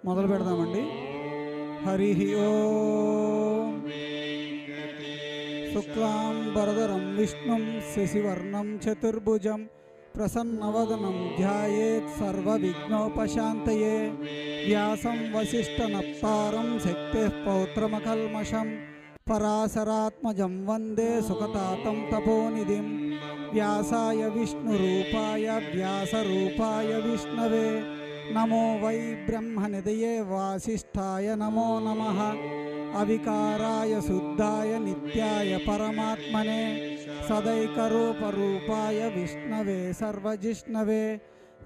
మొదలు పెడదామండి. హరి ఓం. శుక్లాంబరధరం విష్ణుం శశివర్ణం చతుర్భుజం ప్రసన్నవదనం ధ్యాయేత్ సర్వవిఘ్నోపశాంతయే. వ్యాసం వసిష్ఠనప్తారం శక్తిః పౌత్రమకల్మషం పరాశరాత్మజం వందే సుఖతాతం తపోనిధిం. వ్యాసాయ విష్ణురూపాయ వ్యాసరూపాయ విష్ణవే నమో వై బ్రహ్మనిధయే వాసిష్ఠాయ నమో నమః. అవికారాయ శుద్ధాయ నిత్యాయ పరమాత్మనే సదైకరూపరూపాయ విష్ణవే సర్వజిష్ణవే.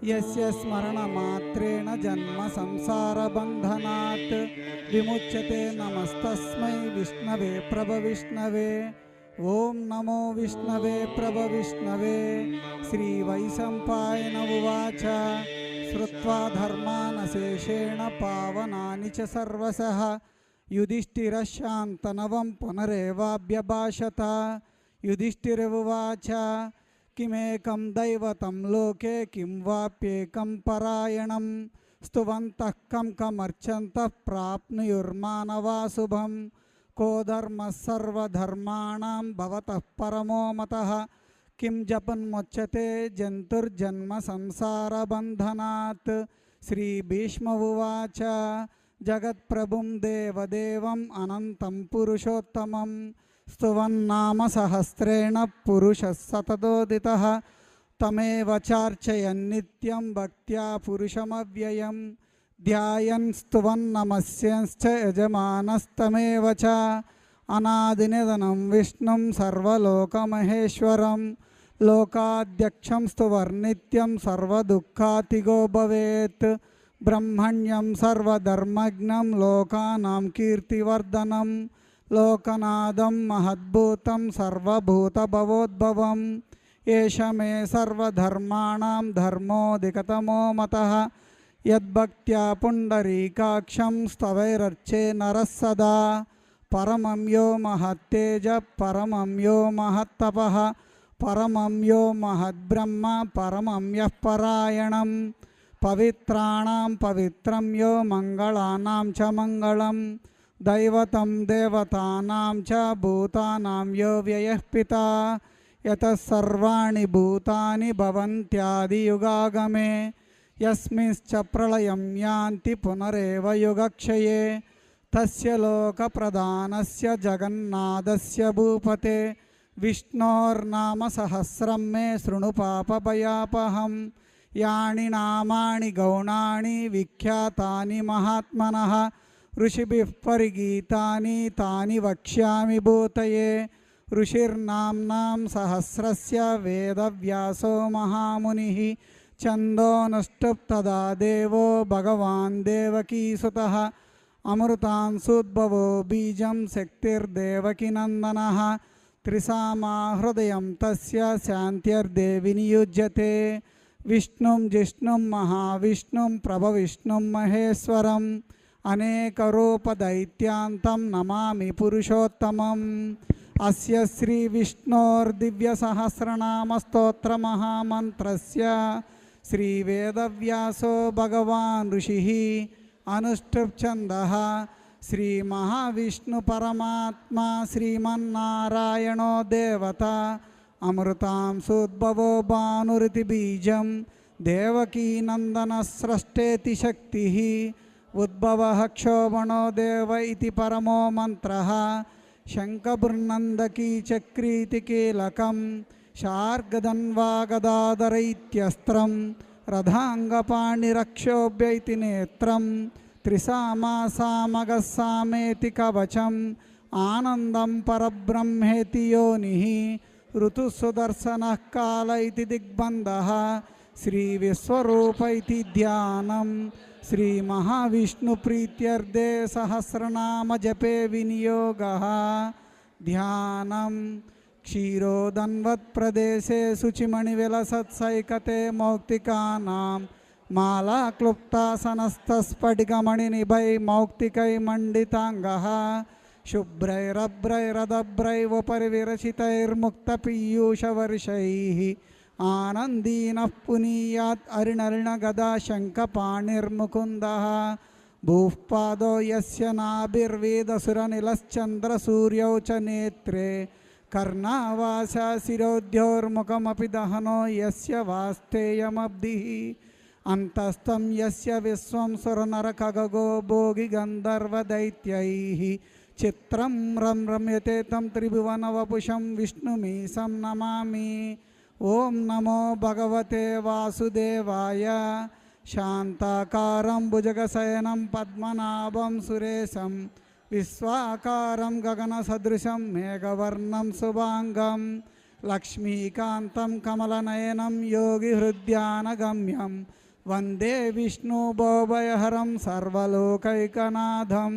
యస్య స్మరణమాత్రేణ జన్మ సంసారబంధనాత్ విముచ్యతే. నమస్తస్మై విష్ణవే ప్రభవిష్ణవే. ఓం నమో విష్ణవే ప్రభవిష్ణవే. శ్రీవైశంపాయన ఉవాచ శ్రుత్వా ధర్మానశేషేణ పావనాని చ సర్వశః యుధిష్ఠిరః శాంతనవం పునరేవాభ్యభాషత. యుధిష్ఠిరువాచ కిమేకం దైవతం లోకే కిం వాప్యేకం పరాయణం స్తువంతః కం కమర్చంతః ప్రాప్నుయుర్మానవా శుభం. కో ధర్మః సర్వధర్మాణాం భవతః పరమో మతః కిం జపన్ముచ్యతే జంతుర్జన్మ సంసారబంధనాత్. శ్రీ భీష్మ ఉవాచ జగత్ప్రభుం దేవదేవం అనంతం పురుషోత్తమం స్తువన్నామ సహస్రేణ పురుషः సతతోదితః. తమేవ చార్చయన్ నిత్యం భక్త్యా పురుషమవ్యయం ధ్యాయన్ స్తువన్నమస్యంశ్చ యజమానస్తమేవ చ. అనాదినిధనం విష్ణుం సర్వలోకమహేశ్వరం లోకాధ్యక్షం స్తువర్నిత్యం సర్వదుఃఖాతిగో భవేత్. బ్రహ్మణ్యం సర్వధర్మజ్ఞం లోకానాం కీర్తివర్ధనం లోకనాథం మహద్భూతం సర్వభూతభవోద్భవం. ఏష మే సర్వధర్మాణాం ధర్మోధికతమో మతః యద్భక్త్యా పుండరీకాక్షం స్తవైరర్చే నరः సదా. పరమం యో మహత్తేజ పరమం యో మహత్తపః పరమం యో మహద్బ్రహ్మ పరమం యః పరాయణం. పవిత్రాణాం పవిత్రం యో మంగళానాం చ మంగళం దైవతం దేవతానాం చ భూతానాం యో వ్యయః పితా యతః సర్వాణి భూతాని భవంత్యాదియుగాగమే. యస్మింశ్చ ప్రళయం యాంతి పునరేవ యుగక్షయే. తస్య లోకప్రధానస్య జగన్నాథస్య భూపతే విష్ణోర్నామ సహస్రం మే శృణు పాపభయాపహం. యాని నామాని గౌణాని విఖ్యాతాని మహాత్మనః ఋషిభిః పరిగీతాని తాని వక్ష్యామి భూతయే. ఋషిర్నామ్నాం సహస్రస్య వేదవ్యాసో మహామునిః ఛందోనుష్టుప్తదా దేవో భగవాన్ దేవకీసుతః. అమృతాంశుద్భవో బీజం శక్తిర్దేవకీనందనః త్రిసామా హృదయం తస్య శాంత్యర్దే వినియుజ్యతే. విష్ణుం జిష్ణుం మహావిష్ణుం ప్రభవిష్ణుం మహేశ్వరం అనేకరూపదైత్యాంతం నమామి పురుషోత్తమం. అస్య శ్రీ విష్ణోర్దివ్యసహస్రనామస్తోత్రమహామంత్రస్య శ్రీవేదవ్యాసో భగవాన్ ఋషిః అనుష్ఠుప్ఛందః. శ్రీ మహావిష్ణు పరమాత్మా శ్రీమన్నారాయణో దేవత అమృతాంశోద్భవో భానురితి బీజం దేవకీనందన స్రష్టేతి శక్తి. ఉద్భవ క్షోభణో దేవ ఇతి పరమో మంత్ర. శంఖబృన్నందకీ చక్రీతి కీలకం శార్గదన్వాగదాధర ఇత్యస్త్రం రథాంగపాణిరక్షోభ్య ఇతి నేత్రం. త్రిసామాసామగస్సామేతి కవచం ఆనందం పరబ్రహ్మేతి యోనిః. ఋతుసుదర్శనః కాల ఇతి దిగ్బంధః. శ్రీ విశ్వరూప ఇతి ధ్యానం. శ్రీ మహావిష్ణు ప్రీత్యర్థే సహస్రనామ జపే వినియోగః. ధ్యానం క్షీరోదన్వత్ ప్రదేశే శుచిమణి విలసత్సైకతే మౌక్తికానాం మాలా క్లుప్తాసనస్తస్ఫటికమణి నిభై మౌక్తికై మండితాంగః. శుభ్రైరభ్రైరదభ్రైవపరి విరచితైర్ముక్తపీయూషవర్షైః ఆనందీనః పునీయాత్ అరిణరిణ గదా శంఖపాణిర్ముకుందః. భూఃపాదో యస్య నాభిర్వేదసురనిలశ్చంద్రసూర్యౌ చ నేత్రే కర్ణావాసా శిరోద్యోర్ముఖమపి దహనో యస్య వాస్తేయమబ్ధిః అంతస్థం యస్య విశ్వం సురనరఖగో భోగి గంధర్వదైత్యైః చిత్రం రమ్యతే తం త్రిభువనవపుషం విష్ణుమీశం నమామి. ఓం నమో భగవతే వాసుదేవాయ. శాంతాకారం భుజగశయనం పద్మనాభం సురేశం విశ్వాకారం గగనసదృశం మేఘవర్ణం శుభాంగం లక్ష్మీకాంతం కమలనయనం యోగిహృద్యానగమ్యం వందే విష్ణుభోభయహరం సర్వలోకైకనాథం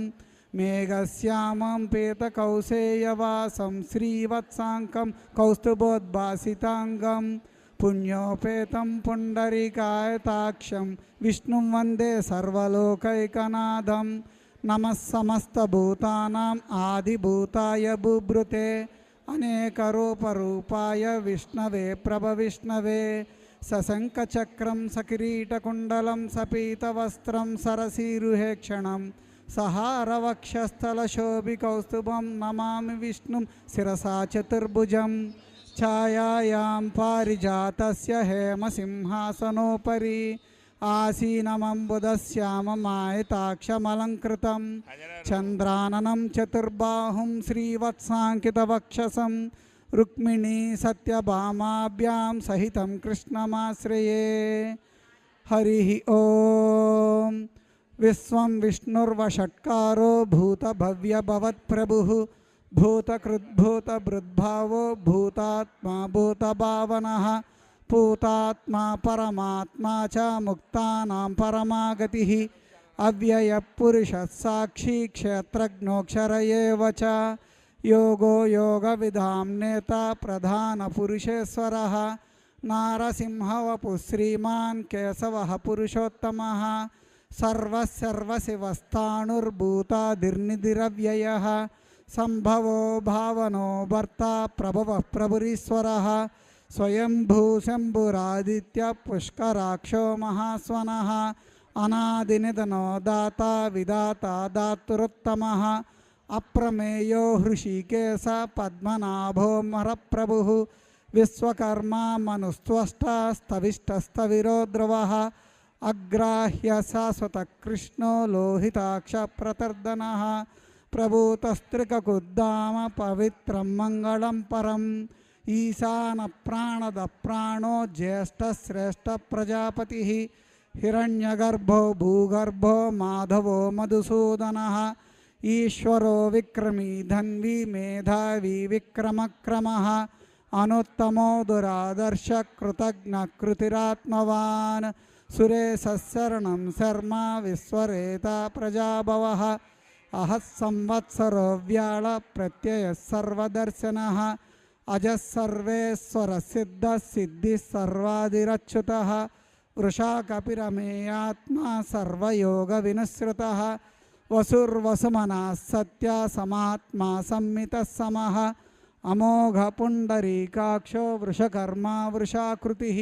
మేఘశ్యామం పీతకౌసేయవాసం శ్రీవత్సాంకం కౌస్తుభోద్భాసితాంగం పుణ్యోపేతం పుండరీకాయతాక్షం విష్ణుం వందే సర్వలోకైకనాథం. నమః సమస్తభూతానాం ఆదిభూతాయ బుభృతే అనేకరూపరూపాయ విష్ణవే ప్రభవిష్ణవే సశంఖచక్రం సకిరీటకుండలం సపీతవస్త్రం సరసీరుహేక్షణం సహారవక్షస్థలశోభికౌస్తుభం నమామి విష్ణుం శిరసా చతుర్భుజం. ఛాయాయాం పారిజాతస్య హేమసింహాసనోపరి ఆసీనమంబుదశ్యామమాయతాక్షమలంకృతం చంద్రాననం చతుర్బాహుం శ్రీవత్సాంకితవక్షసం రుక్మిణీ సత్యభామాభ్యాం సహితం కృష్ణమాశ్రయే. హరి ఓం. విశ్వం విష్ణుర్వషట్కారో భూతభవ్యభవత్ప్రభుః భూతకృద్భూతభృద్భావో భూతాత్మా భూతభావనః పూతాత్మా పరమాత్మా చ ముక్తానాం పరమాగతిః అవ్యయఃపురుషः సాక్షి క్షేత్రజ్ఞోక్షర ఏవ చ యోగో యోగవిధాం నేత ప్రధానపురుషేశ్వరः నారసింహవపుః శ్రీమాన్ కేశవः పురుషోత్తమः సర్వశర్వశివస్థాణుర్భూతాదిర్నిధిరవ్యయः సంభవో భావనో భర్త ప్రభవః ప్రభురీశ్వరः స్వయంభూ శంభురాదిత్య పుష్కరాక్షో మహాస్వనః అనాదినిధనో దాత విదాత దాతురుత్తమః అప్రమేయో హృషికేశ పద్మనాభో మరప్రభుః విశ్వకర్మా మనుస్త్వష్ట స్తవిష్టస్తవిరో ధ్రువః అగ్రాహ్య శాశ్వత కృష్ణో లోహితాక్ష ప్రతర్దనః ప్రభూతస్త్రికకుద్దామ పవిత్రం మంగళం పరం ఈశాన ప్రాణద ప్రాణో జ్యేష్ఠశ్రేష్ఠ ప్రజాపతి హిరణ్యగర్భో భూగర్భో మాధవో మధుసూదనః ఈశ్వరో విక్రమీ ధన్వీ మేధావీ విక్రమక్రమః అనుత్తమో దురాదర్శ కృతజ్ఞ కృతిరాత్మవాన్ సురేశరణం శర్మ విశ్వరేత ప్రజాభవః అహః సంవత్సరో వ్యాళ ప్రత్యయ సర్వదర్శనః అజः సర్వేశ్వర సిద్ధ సిద్ధి సర్వాదిరచ్యుతః వృషాకపిరమేయాత్మా సర్వయోగ వినుసృతః వసుర్వసుమనः సత్య సమాత్మా సంమితः సమః అమోఘ పుండరీకాక్షో వృషకర్మా వృషాకృతిః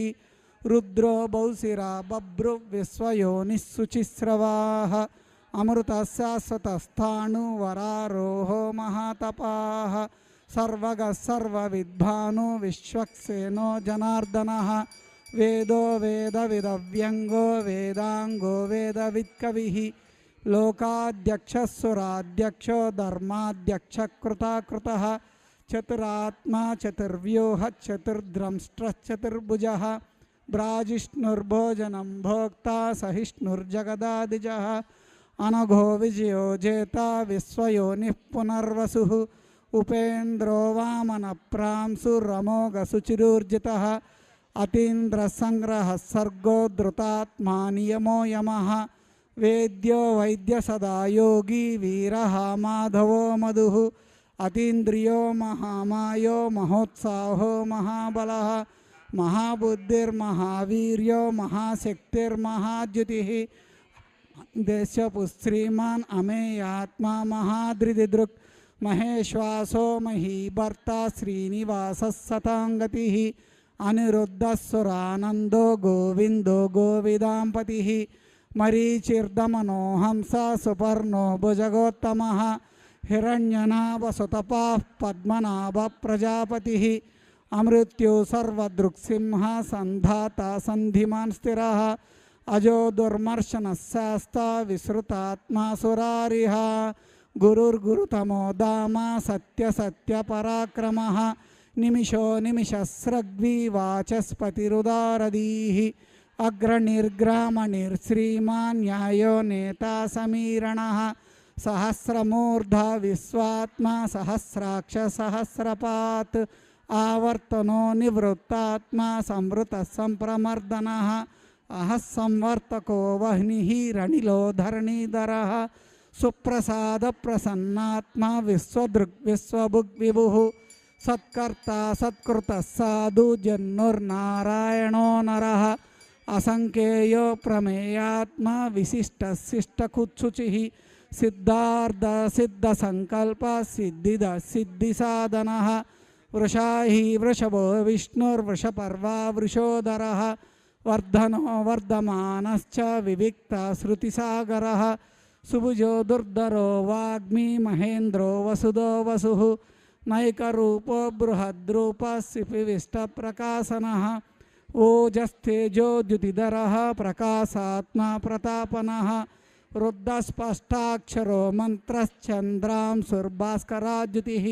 రుద్రో బౌసిరా బభ్రు విశ్వయోనిః శుచిస్రవాః అమృత శాశ్వతస్థాణు వరారోహో మహాతపాః సర్వగ సర్వవిద్భాను విశ్వక్సేనో జనార్దనః వేదో వేదవిదవ్యంగో వేదాంగో వేదవిత్కవిః లోకాధ్యక్షసురాధ్యక్షో ధర్మాధ్యక్షకృతాకృతః చతురాత్మా చతుర్వ్యూహ చతుర్ద్రంష్ట్రశ్చతుర్భుజः భ్రాజిష్ణుర్భోజనం భోక్తా సహిష్ణుర్జగదాదిజः అనఘో విజయో జేత విశ్వయోనిః పునర్వసుః ఉపేంద్రో వామన ప్రాంశురమోఘ శుచిరూర్జితః అతీంద్ర సంగ్రహ సర్గో ధృతాత్మా నియమో యమః వేద్యో వైద్య సదా యోగి వీరః మాధవో మధుః అతీంద్రియో మహామాయో మహోత్సాహో మహాబలః మహాబుద్ధిర్మహావీర్యో మహాశక్తిర్మహాద్యుతిః దేశపుశ్రీమాన్ అమేయాత్మా మహాద్రిదిదృక్ మహేశ్వాసో మహీభర్త శ్రీనివాసः సతాంగతిః అనిరుద్ధసురానందో గోవిందో గోవిదాంపతిః मरीचिर्दमनो हंस सुपर्णो भुजगोत्तमः हिरण्यनाभसुतपाः पद्मनाभ प्रजापतिः अमृत्यो सर्वदृक्सिंह सन्धाता सन्धिमान् स्थिरः अजो दुर्मर्शनः शास्ता विसृतात्मा सुरारिः गुरुर्गुरुतमो धाम सत्यसत्यपराक्रमः निमिषो निमिषस्रग्वी वाचस्पतिरुदारधीः अग्रनिर्ग्रामनिर्श्रीमान् न्यायो नेता समीरणः सहस्रमूर्धा विश्वात्मा सहस्राक्ष सहस्रपात् आवर्तनो निवृत्तात्मा संवृतः संप्रमर्दनः अहः संवर्तको वह्निः रनिलो धरणीधरः सुप्रसाद प्रसन्नात्मा विश्वदृक् विश्वभुग् विभुः सत्कर्ता सत्कृतः साधु जन्नुर्नारायणो नरः असंख्येयो प्रमेयात्मा विशिष्टः शिष्टकुत्सुचिः सिद्धार्थ सिद्धसंकल्प सिद्धिद सिद्धिसाधनः वृषाहि वृषभो विष्णुर्वृषपर्वा वृषोदरः वर्धनो वर्धमानश्च विविक्ता श्रुतिसागरः सुभुजो दुर्धरो वाग्मी महेन्द्रो वसुदो वसुः नैकरूपो बृहद्रूपः सिपिविष्टप्रकाशनः ओजस्तेजो द्युतिधरः प्रकाशात्मा प्रतापनः रुद्रस्पष्टाक्षरो मन्त्रश्चन्द्रांशुर्भास्कराद्युतिः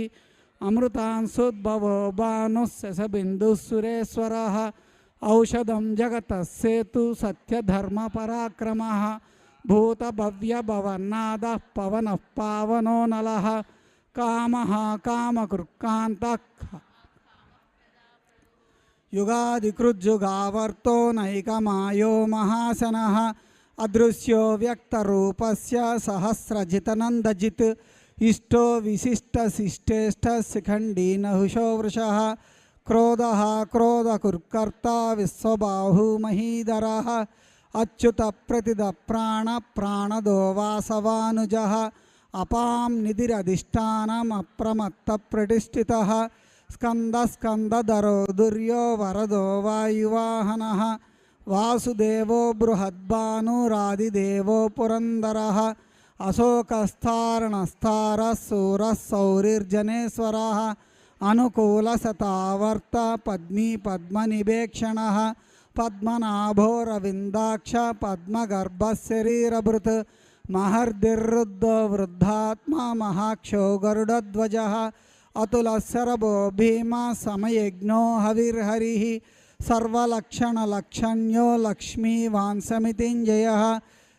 अमृतांशुद्भवो भानुः सुरेश्वरः औषधं जगतः सेतु सत्यधर्मपराक्रमः भूतभव्यभवन्नादः पवनः पावनो नलः कामः कामकृत्कान्तः युगादिकृज्जुगावर्तो नैकमायो महासनः अदृश्यो व्यक्तरूपस्य सहस्रजितनन्दजित् इष्टो विशिष्टशिष्टेष्ट शिखण्डी नहुषो वृषः क्रोधः क्रोधकुर्कर्ता विश्वबाहु महीधरः अच्युत प्रतिद प्राण प्राणदो वासवानुजः अपां निधिरधिष्ठानम् अप्रमत्तप्रतिष्ठितः स्कन्दस्कन्दधरो दुर्यो वरदो वायुवाहनः वासुदेवो बृहद्भानुरादिदेवो पुरन्दरः अशोकस्तारणस्तारः सूरः सौरिर्जनेश्वरः अनुकूलशतावर्त पद्मी पद्मनिवेक्षणः पद्मनाभोरविन्दाक्ष पद्मगर्भशरीरभृत् महर्दिर्रुद्धो वृद्धात्मा महाक्षो गरुडध्वजः अतुलशरभो भीमा समयज्ञो हविर्हरिः सर्वलक्षणलक्षण्यो लक्ष्मीवान् समितिञ्जयः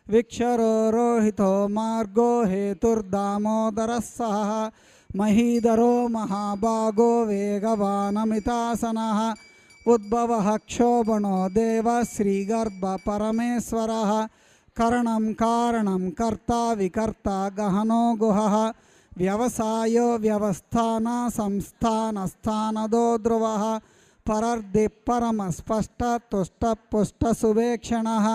विक्षरो रोहितो मार्गो हेतुर्दामोदरः सः महीधरो महाभागो वेगवानमितासनः उद्भवः क्षोभणो देव श्रीगर्भ परमेश्वरः करणं कारणं कर्ता विकर्ता गहनो गुहः व्यवसायो व्यवस्थान संस्थानस्थानदो ध्रुवः परर्दि परमस्पष्ट तुष्टपुष्टसुवेक्षणः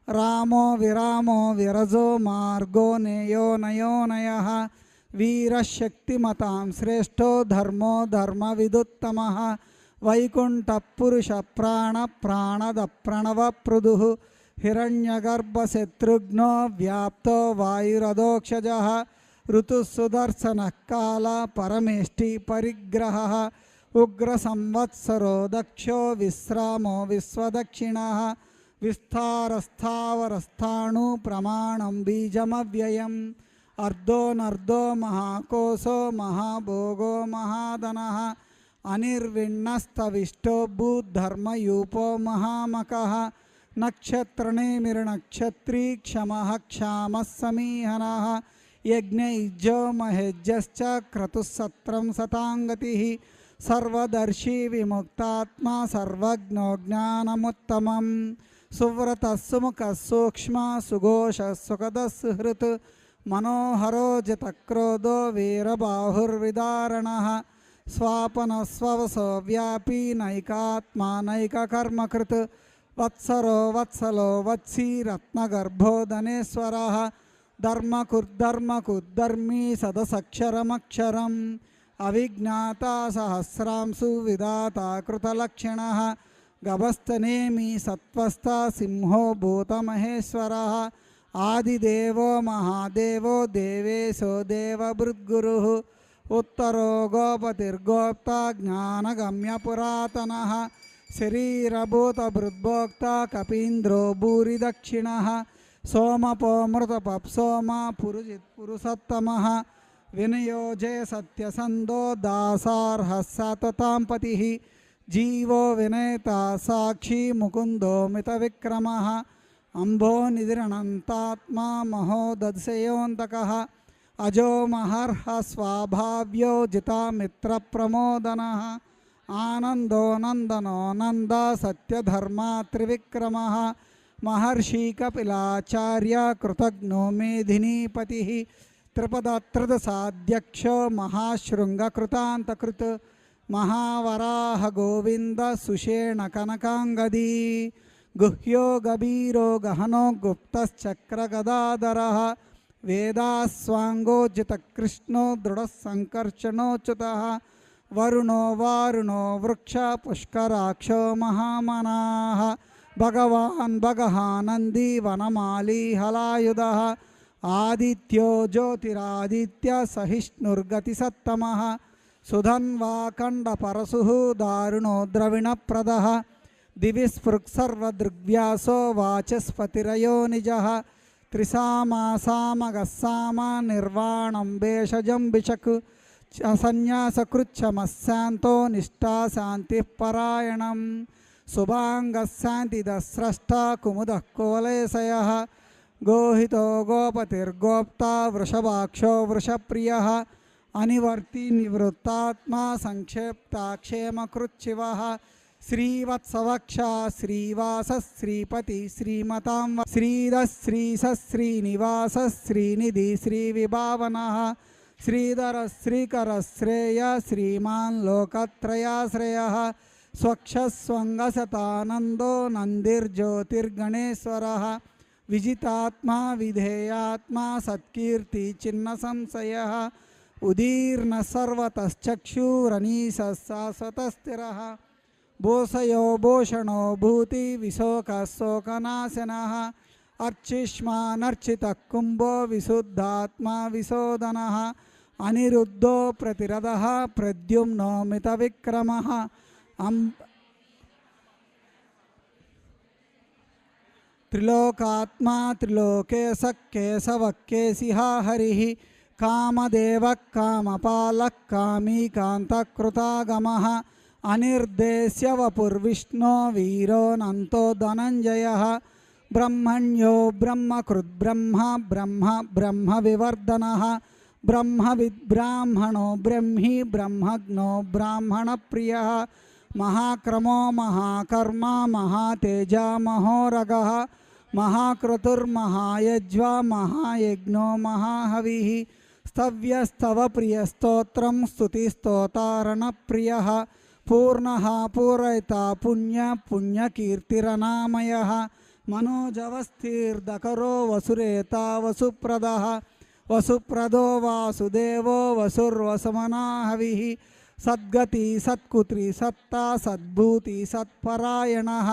रामो विरामो विरजो मार्गो नेयो नयोनयः वीरशक्तिमतां श्रेष्ठो धर्मो धर्मविदुत्तमः वैकुण्ठपुरुषप्राणप्राणदप्रणवपृदुः हिरण्यगर्भशत्रुघ्नो व्याप्तो वायुरधोक्षजः ऋतुः सुदर्शनः काल परमेष्टि परिग्रहः उग्रसंवत्सरो दक्षो विश्रामो विश्वदक्षिणः विस्तारस्थावरस्थाणु प्रमाणं बीजमव्ययम् अर्धो नर्धो महाकोशो महाभोगो महाधनः अनिर्विण्णस्तविष्टो भूधर्मयूपो महामकः नक्षत्रनेमिर्नक्षत्री क्षमः क्षामः समीहनः यज्ञयुजो महेज्यश्च क्रतुस्सत्रं शताङ्गतिः सर्वदर्शी विमुक्तात्मा सर्वज्ञो ज्ञानमुत्तमं सुव्रतः सुमुखः सूक्ष्मः सुघोषः सुखदः सुहृत् मनोहरो जितक्रोधो वीरबाहुर्विदारणः स्वापनस्ववसो व्यापी नैकात्मा नैककर्मकृत् वत्सरो वत्सलो वत्सी रत्नगर्भो धनेश्वरः धर्मकुद्धर्मी सदसक्षरमक्षरम् अविज्ञाता सहस्रांशु विधाता कृतलक्षणः గభస్తనేమి సత్వస్థ సింహో భూతమహేశ్వరः ఆదిదేవో మహాదేవో దేవేశో దేవభృద్గురుః ఉత్తరో గోపతిర్గోప్త జ్ఞానగమ్యపురాతనः శరీరభూతభృద్భోక్త కపీంద్రో భూరిదక్షిణः సోమపోమృతపప్సోమ పురుషోత్తమः వినియోజే సత్యసందో దాసార్హः సతతాం పతిః జీవో వినేత సాక్షి ముకుందో మితవిక్రమः అంబో నిధిరణంతాత్మా మహోదశయోంతకः అజో మహర్హ స్వాభావ్యో జితామిత్రప్రమోదనः ఆనందో నందనో నంద సత్యధర్మా త్రివిక్రమः మహర్షి కపిలాచార్య కృతజ్ఞో మేధినీపతిः త్రిపదత్రదశాధ్యక్షో మహాశృంగకృతాంతకృత్ మహావరాహ గోవింద సుషేణ కనకాంగదీ గుహ్యో గభీరో గహనో గుప్తశ్చక్రగదాధరः వేదాస్వాంగోజితకృష్ణో దృఢసంకర్షణోచ్యుతः వరుణో వారుణో వృక్ష పుష్కరాక్షో మహామనాః భగవాన్ భగహానందీ వనమాలీ హలాయుధः ఆదిత్యో జ్యోతిరాదిత్య సహిష్ణుర్గతిసత్తమः సుధన్వాఖండపరశుః దారుణో ద్రవిణప్రదः దివిస్పృక్సర్వదృగ్వ్యాసో వాచస్పతిరయో నిజः త్రిసామాసామగస్సామ నిర్వాణం భేషజం బిషక్ సన్యాసకృచ్ఛమశాంతో నిష్టా శాంతిః పరాయణం శుభాంగశాంతిదస్రష్ట కుముదః కోలేశయः గోహితో గోపతిర్గోప్తా వృషభాక్షో వృషప్రియः అనివర్తి నివృత్తాత్మా సంక్షేప్తాక్షేమకృచ్చివः శ్రీవత్సవక్ష శ్రీవాస శ్రీపతి శ్రీమతాం శ్రీనివాస శ్రీనిధి శ్రీవిభావనः శ్రీధర శ్రీకర శ్రేయ శ్రీమాన్ లోకత్రయాశ్రయः స్వక్షస్వంగశతానందో నందిర్జ్యోతిర్గణేశ్వరः విజితాత్మా విధేయాత్మా సత్కీర్తి చిన్న సంశయः ఉదీర్ణ సర్వతశ్చక్షురనీశ శాశ్వతస్థిరः భూషయో భూషణో భూతి విశోక శోకనాశనः అర్చిష్మానర్చిత కుంభో విశుద్ధాత్మా విశోదనः అనిరుద్ధో ప్రతిరథः ప్రద్యుమ్నో మితవిక్రమः త్రిలోకాత్మా త్రిలోకేశః కేశవః కేశిహా హరిః కామదేవః కామపాలః కామీకాంతకృతాగమः అనిర్దేశ్య వపుర్విష్ణో వీరోనంతో ధనంజయः బ్రహ్మణ్యో బ్రహ్మకృద్బ్రహ్మ బ్రహ్మ బ్రహ్మ వివర్ధనः బ్రహ్మవిద్బ్రాహ్మణో బ్రహ్మీ బ్రహ్మజ్ఞో బ్రాహ్మణప్రియः మహాక్రమో మహాకర్మ మహాతేజ మహోరగः మహాక్రతుర్మహాయజ్వా మహాయజ్ఞో మహాహవిః స్తవ్యస్తవ ప్రియస్తోత్రం స్తుతిస్తోతారణప్రియः పూర్ణః పూరయిత పుణ్య పుణ్యకీర్తిరనామయः మనోజవస్థిర్దకరో వసురేత వసుప్రదः వసుప్రదో వాసుదేవో వసుర్వసుమనాహవిః సద్గతి సత్కుత్రి సత్తా సద్భూతి సత్పరాయణः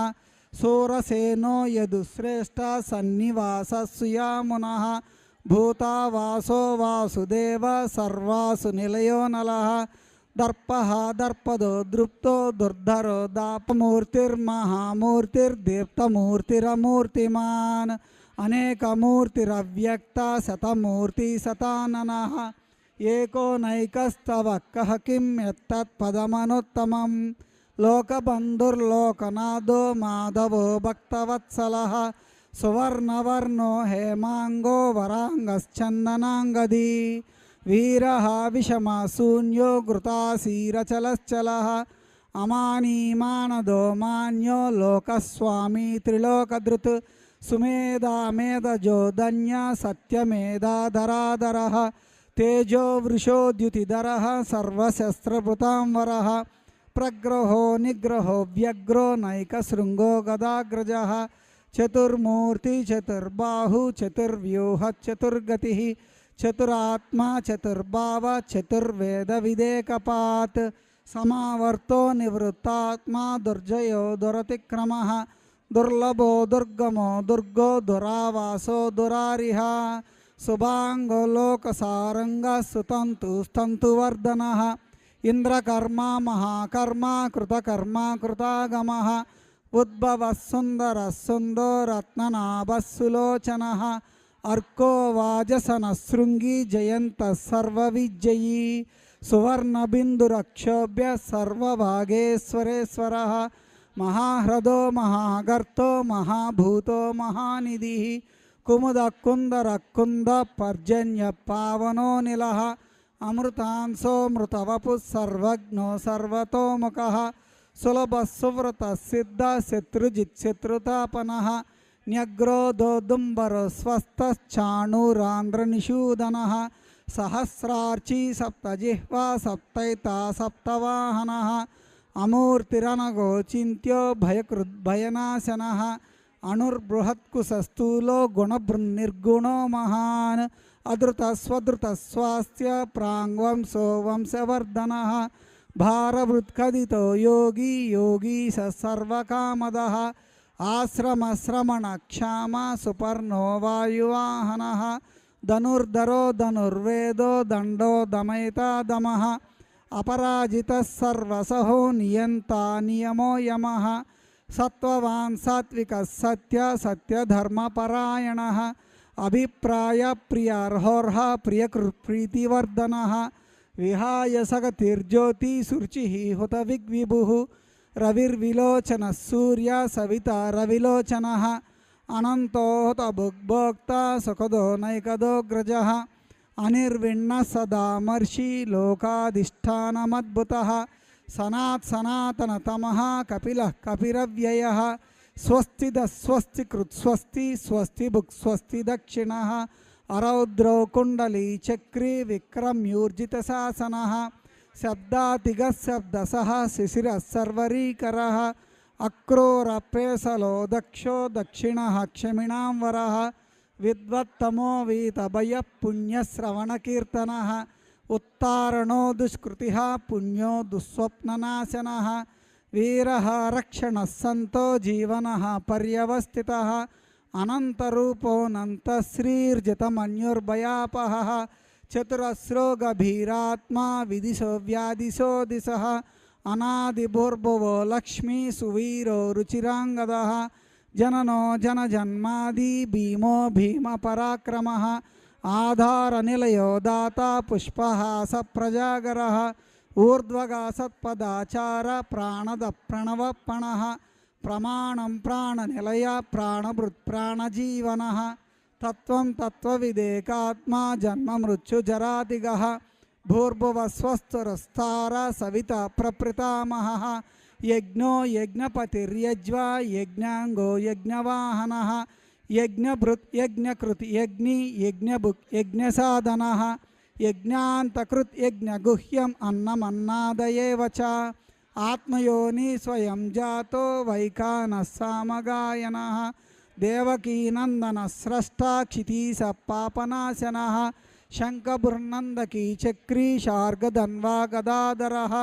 సూరసేనో యదుశ్రేష్ఠ సన్నివాస సుయామునః భూతావాసో వాసుదేవ సర్వాసు నిలయో నలః దర్పః దర్పదో దృప్తో దుర్ధరో దాపమూర్తిర్మహామూర్తిర్దీప్తమూర్తిరమూర్తిమాన్ అనేకమూర్తిరవ్యక్త శతమూర్తి శతాననః ఏకో నైకస్తవ కః కిం యత్తత్పదమనుత్తమం లోకబంధుర్లోకనాథో మాధవో భక్తవత్సలः సువర్ణవర్ణో హేమాంగో వరాంగశ్చందనాంగదీ వీరః విషమశూన్యో ఘృతాసీరచలశ్చలः అమానీమానదో మాన్యో లోకస్వామి త్రిలోకధృత్ సుమేధామేధజో ధన్య సత్యమేధాధరాధరः తేజో వృషోద్యుతిధరः సర్వశస్త్రభృతాంవరः ప్రగ్రహో నిగ్రహో వ్యగ్రో నైకశృంగో గదాగ్రజः చతుర్మూర్తి చతుర్బాహు చతుర్వ్యూహ చతుర్గతిః చతురాత్మా చతుర్భావ చతుర్వేద విదేకపాత్ समावर्तो निवृत्तात्मा दुर्जयो दुरतिक्रमः दुर्लभो दुर्गमो दुर्गो दुरावासो दुरारिः शुभांगो लोकसारंगः सुतंतु स्तंतुवर्धनः इंद्रकर्मा महाकर्मा कृतकर्मा कृतागमः उद्भवः सुंदरः सुंदो रत्ननाभः सुलोचनः अर्को वाजसनः शृंगी जयन्तः सर्वविजयी सुवर्णबिन्दुरक्षोभ्य सर्वभागेश्वरेश्वरः महाह्रदो महागर्तो महाभूतो महानिधिः कुमुदकुन्दरकुन्द पर्जन्य पावनो निलः अमृतांसो मृतवपुः सर्वज्ञो सर्वतोमुखः सुलभः सुव्रतः सिद्धः शत्रुजित् शत्रुतापनः न्यग्रोदोदुम्बरो स्वस्थश्चाणूरान्ध्रनिषूदनः सहस्रार्ची सप्तजिह्वा सप्तैता सप्तवाहनः अमूर्तिरनगोचिन्त्यो भयकृद्भयनाशनः अणुर्बृहत्कुशस्थूलो गुणभृन्निर्गुणो महान् अधृतस्वधृतस्वास्थ्य प्राङ्वंसो वंशवर्धनः भारवृत्कदितो योगी योगी स सर्वकामदः आश्रमश्रमणक्षामा सुपर्णो वायुवाहनः धनुर्धरो धनुर्वेदो दण्डो दमयिता दमः अपराजितः सर्वसहो नियन्ता नियमो यमः सत्त्ववान् सात्विकः सत्य सत्यधर्मपरायणः अभिप्राय प्रियार्होर्ह प्रियकृत्प्रीतिवर्धनः विहाय सगतिर्ज्योति शुचिः हुतविग्विभुः रविर्विलोचनः सूर्य सविता रविलोचनः अनन्तो हुतभुग्भोक्ता सुखदो नैकदोऽग्रजः अनिर्विण्णः सदामर्षि लोकाधिष्ठानमद्भुतः सनात् सनातनतमः कपिलः कपिरव्ययः स्वस्तिदः स्वस्तिकृत् स्वस्ति स्वस्तिभुक् स्वस्ति दक्षिणः अरौद्रौ कुण्डली चक्री विक्रम्यूर्जितशासनः शब्दातिगः शब्दसः शिशिरः सर्वरीकरः अक्रूरप्रेसलो दक्षो दक्षिणः क्षमिणां वरः विद्वत्तमो वीतभयः पुण्यश्रवणकीर्तनः उत्तारणो दुष्कृतिः पुण्यो दुःस्वप्ननाशनः वीरः रक्षणः सन्तो जीवनः पर्यवस्थितः अनन्तरूपोऽनन्तश्रीर्जितमन्युर्भयापहः चतुरस्रो गभीरात्मा विदिशो व्यादिशो दिशः अनादिभूर्भुवो लक्ष्मी सुवीरो रुचिराङ्गदः जननो जनजन्मादि भीमो भीमपराक्रमः आधारनिलयो दाता पुष्पहास प्रजागरः ऊर्ध्वगासत्पदाचार प्राणद प्रणवपणः प्रमाणं प्राणनिलय प्राणभृत् प्राणजीवनः तत्त्वं तत्त्वविदेकात्मा जन्ममृत्युजरादिगः भूर्भुवस्वस्तुरस्तार सविता प्रप्रतामहः यज्ञो यज्ञपतिर्यज्वा यज्ञांगो यज्ञवाहनः यज्ञभृत् यज्ञकृत् यज्ञी यज्ञभुक् यज्ञसाधनः यज्ञान्तकृत् यज्ञगुह्यम् अन्नमन्नादयेव च आत्मयोनि स्वयं जातो वैखानः सामगायनः देवकीनन्दनः स्रष्टा क्षितीशः पापनाशनः शङ्खभुर्नन्दकी चक्री शार्गधन्वा गदाधरः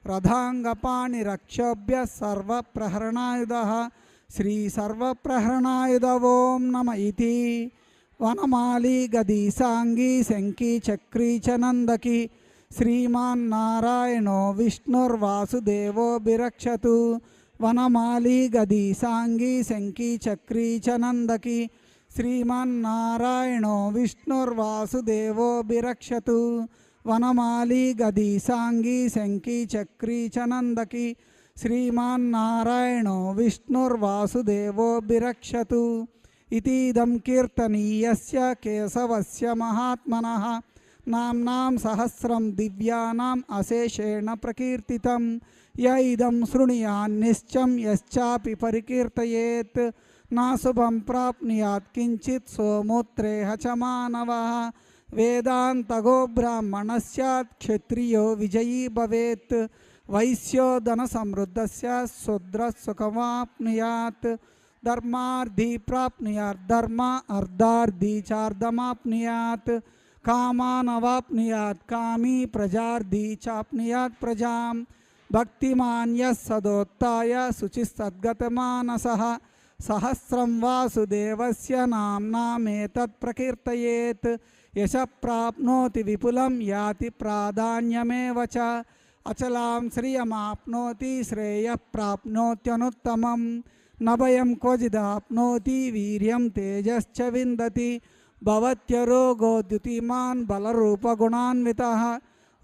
रथाङ्गपाणिरक्षोभ्य सर्वप्रहरणायुधः श्री सर्वप्रहरणायुध ओं नम इति वनमाली गदी सांगी शंकी चक्री च नंदकी श्रीमान्नारायणो विष्णुर्वासुदेवो बिरक्षतु वनमाली गदी सांगी शंकी चक्री च नंदकी श्रीमान्नारायणो विष्णुर्वासुदेवो बिरक्षतु वनमाली गदी सांगी शंकी चक्री च नंदकी श्रीमान्नारायणो विष्णुर्वासुदेवो बिरक्षतु इतीदं कीर्तनीयस्य केशवस्य महात्मनः नाम्नां सहस्रं दिव्यानाम् अशेषेण प्रकीर्तितं य इदं शृणुयान्निश्चं यश्चापि परिकीर्तयेत् नाशुभं प्राप्नुयात् किञ्चित् सोमोत्रेह च मानवः वेदान्तगो ब्राह्मणः स्यात् क्षत्रियो विजयी भवेत् वैश्यो धनसमृद्धस्य शूद्रः सुखमाप्नुयात् धर्मार्थी प्राप्नुयात् धर्म अर्धार्थी चार्धमाप्नुयात् कामानवाप्नुयात् कामी प्रजार्थी चाप्नुयात् प्रजां భక్తిమాన్యः సదోత్థాయ శుచిస్తద్గతమానసः సహస్రం వాసుదేవస్య నామ్నామేతత్ ప్రకీర్తయేత్ యశ ప్రాప్నోతి విపులం యాతి ప్రాధాన్యమేవ చ అచలాం శ్రియమాప్నోతి శ్రేయః ప్రాప్నోత్యనుత్తమం న భయం క్వచిదాప్నోతి వీర్యం తేజశ్చ విందతి భవత్యరోగో ద్యుతిమాన్ బలరూపగుణాన్వితః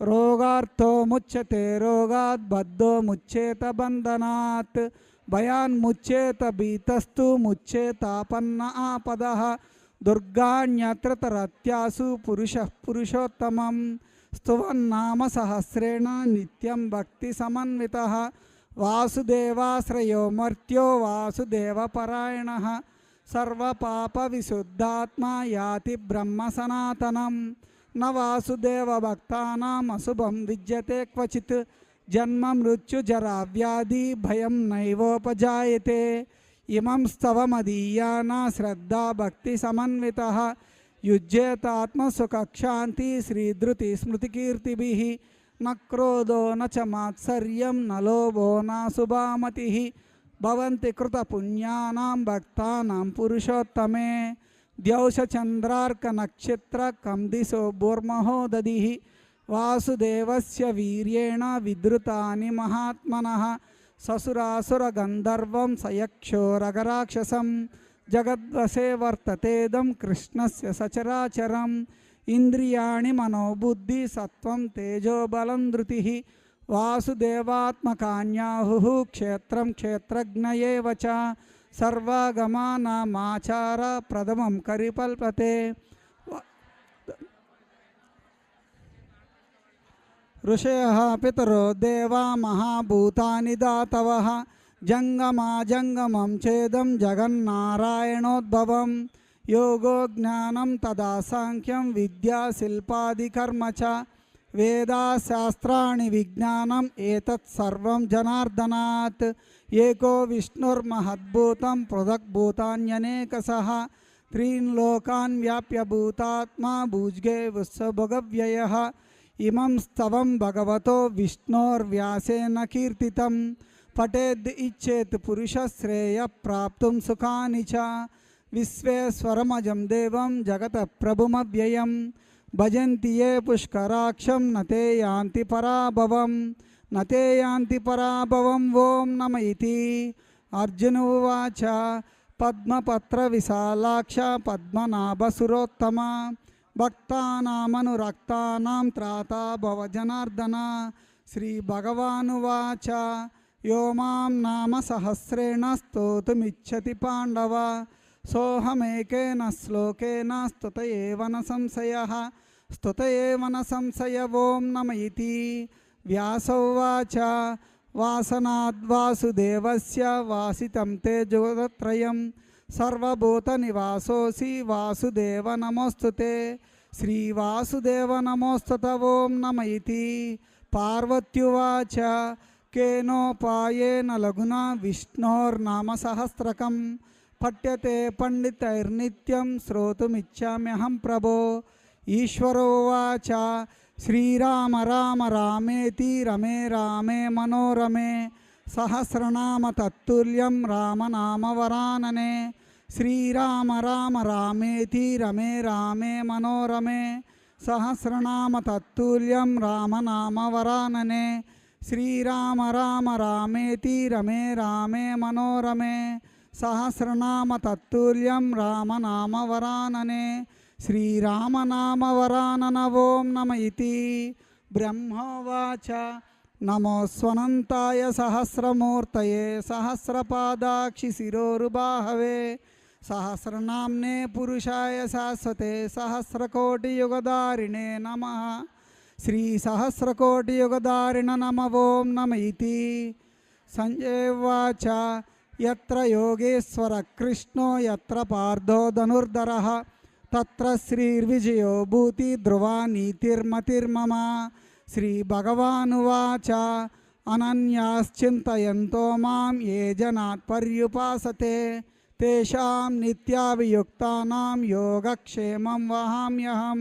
రోగార్థో ముచ్యతే రోగాత్ బద్ధో ముచ్యేత బంధనాత్ భయాన్ముచ్యేత భీతస్తు ముచ్యేతాపన్న ఆపదః దుర్గాణ్యత్ర తరత్యాసు పురుషః పురుషోత్తమం స్తువన్నామ సహస్రేణ నిత్యం భక్తి సమన్వితః వాసుదేవాశ్రయో మర్త్యో వాసుదేవపరాయణః సర్వపాప విశుద్ధాత్మా యాతి బ్రహ్మ సనాతనం న వాసుదేవ భక్తానాం అశుభం విద్యతే క్వచిత్ జన్మ మృత్యు జరా వ్యాధి భయం నైవోపజాయతే ఇమం స్తవమదీయానా శ్రద్ధా భక్తి సమన్వితః యుజ్యేతాత్మసుఖక్షాంతి శ్రీధృతి స్మృతికీర్తిభిః న క్రోధో న చ మాత్సర్యం న లోభో నాశుభామతిః భవంతి కృతపుణ్యానాం భక్తానాం పురుషోత్తమే ద్యౌషచంద్రార్కనక్షత్రకం దిశో భూర్మహోదధిః వాసుదేవస్య వీర్యేణ విద్రుతాని మహాత్మనః ససురాసురగంధర్వం సయక్షోరగరాక్షసం జగద్వశే వర్తతేదం కృష్ణస్య సచరాచరం ఇంద్రియాణి మనోబుద్ధి సత్వం తేజోబలం ధృతిః వాసుదేవాత్మకాన్యాహుః క్షేత్రం క్షేత్రజ్ఞయేవ చ సర్వాగమానామాచార ప్రథమం కరిపల్పతే ఋషయః పితరో దేవా మహాభూతాని దాతవః జంగమాజంగమం ఛేదం జగన్నారాయణోద్భవం యోగో జ్ఞానం తదా సాంఖ్యం విద్యా శిల్పాదికర్మ చ వేదాశాస్త్రాణి విజ్ఞానం ఏతత్ సర్వం జనార్దనాత్ ఏకో విష్ణుర్మహద్భూతం పృథగ్భూతాన్యనేకశః త్రీన్ లోకాన్ వ్యాప్య భూతాత్మా భుజ్గే విశ్వభోగవ్యయః ఇమం స్తవం భగవతో విష్ణోర్వ్యాసేన కీర్తితం పఠేద్ ఇచ్చేత్ పురుష శ్రేయ ప్రాప్తుం సుఖాని చ విశ్వేశ్వరమజం దేవం జగత ప్రభుమవ్యయం భజంతి ఏ పుష్కరాక్షం నతే యాంతి పరాభవం నతే యాంతి పరాభవం ఓం నమ ఇతి అర్జున ఉవాచ పద్మపత్ర విశాలాక్ష పద్మనాభసురోత్తమ భక్తానామనురక్తానాం త్రాతా భవ జనార్దన శ్రీభగవానువాచ యో మాం నామ సహస్రేణ స్తోతుమిచ్చతి పాండవ సోహమేకేన శ్లోకేన స్తుత ఏవ న సంశయః స్తుత ఏవ న సంశయ ఓం నమ ఇతి వ్యాసోవాచ వాసనాద్వాసుదేవస్య వాసితం తే జగత్రయం సర్వభూత నివాసోసి వాసుదేవ నమోస్తుతే శ్రీవాసుదేవ నమోస్తుత ఓం నమ ఇతి పార్వత్యువాచ కేనోపాయేన లఘునా విష్ణోర్నామ సహస్రకం పఠ్యతే పండితైర్నిత్యం శ్రోతుమిచ్చామ్యహం ప్రభో ఈశ్వరోవాచ శ్రీరామ రామ రామేతి రమే రామే మనోరమే సహస్రనామ తత్తుల్యం రామనామవరాననే శ్రీరామ రామ రామేతి రమే రామే మనోరమే సహస్రనామ తత్తుల్యం రామనామవరాననే శ్రీరామ రామ రామేతి రమే రామే మనోరమే సహస్రనామ తత్తుల్యం రామనామవరాననే శ్రీరామనామవరానన ఓం నమ ఇతి బ్రహ్మోవాచ నమోస్వనంతాయ సహస్రమూర్తయే సహస్రపాదాక్షి శిరోరుబాహవే సహస్రనామ్నే పురుషాయ శాశ్వతే సహస్రకోటియుగదారిణే నమః శ్రీ సహస్రకోటియుగదారిణ నమ ఓం నమ ఇతి సంజయవాచ యత్ర యోగేశ్వర కృష్ణో యత్ర పార్థో ధనుర్ధరః తత్ర శ్రీర్విజయో భూతి ధ్రువా నీతిర్మతిర్మమ శ్రీభగవానువాచ అనన్యాశ్చింతయంతో మాం ఏ జనాత్ పర్యుపాసతే తేషాం నిత్యాభియుక్తానాం యోగక్షేమం వహామ్యహం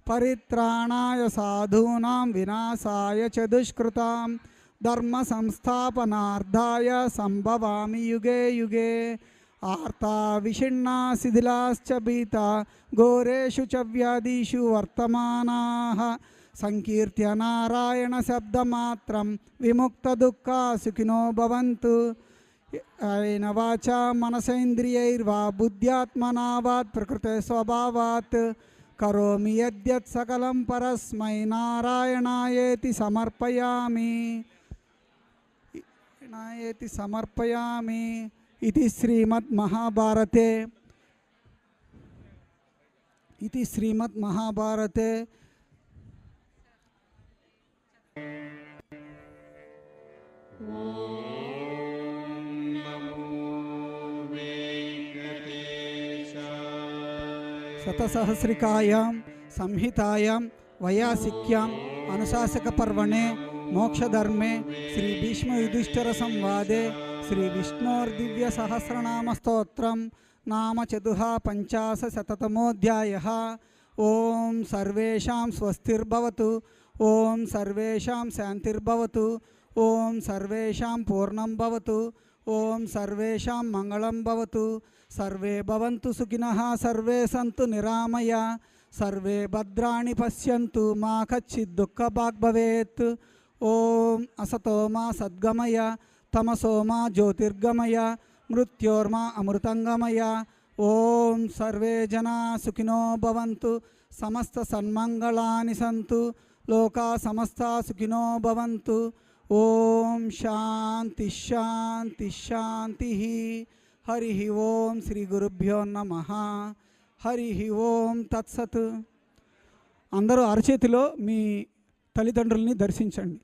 పరిత్రాణాయ సాధూనాం వినాశాయ చ దుష్కృతాం ధర్మ సంస్థాపనార్థాయ సంభవామి యుగే యుగే. ఆర్తా విషిన్నా శిథిలాశ్చ భీతా ఘోరేషు చ వ్యాధిషు వర్తమానాః సంకీర్త్య నారాయణ శబ్దమాత్రం విముక్త దుఃఖా సుఖినో భవంతు. అయిన వాచా మనసేంద్రియైర్వా బుద్ధ్యాత్మనా వాత్ ప్రకృతే స్వభావాత్ కరోమి యద్యత్ సకలం పరస్మై నారాయణాయేతి సమర్పయామి. నాయేతి సమర్పయామి. ఇది శ్రీమద్మహాభారతే శతసహస్రికాయాం సంహితాయాం వైయాసిక్యాం అనుశాసక పర్వణే మోక్షధర్మే శ్రీ భీష్మ యుధిష్ఠిర సంవాదే శ్రీ విష్ణోర్దివ్య సహస్రనామ స్తోత్రం నామ చతుః-50-శతమోऽధ్యాయः. ఓం సర్వేషాం స్వస్తిర్భవతు. ఓం సర్వేషాం శాంతిర్భవతు. ఓం సర్వేషాం పూర్ణం భవతు. ఓం సర్వేషాం మంగళం భవతు. సర్వే భవంతు సుఖినః. సర్వే సంతు నిరామయ. సర్వే భద్రాణి పశ్యంతు. మా కచ్చిత్ దుఃఖభాగ్ భవేత్. ఓం అసతో మా సద్గమయ తమసో మా జ్యోతిర్గమయ మృత్యోర్మా అమృతంగమయ. ఓం సర్వే జనా సుఖినో భవంతు. సమస్త సన్మంగళాని సంతు. లోకా సమస్తా సుఖినో భవంతు. ఓం శాంతి శాంతి శాంతి. హరి ఓం శ్రీ గురుభ్యో నమః. హరి ఓం తత్సత్. అందరూ అరచేతిలో మీ తల్లిదండ్రుల్ని దర్శించండి.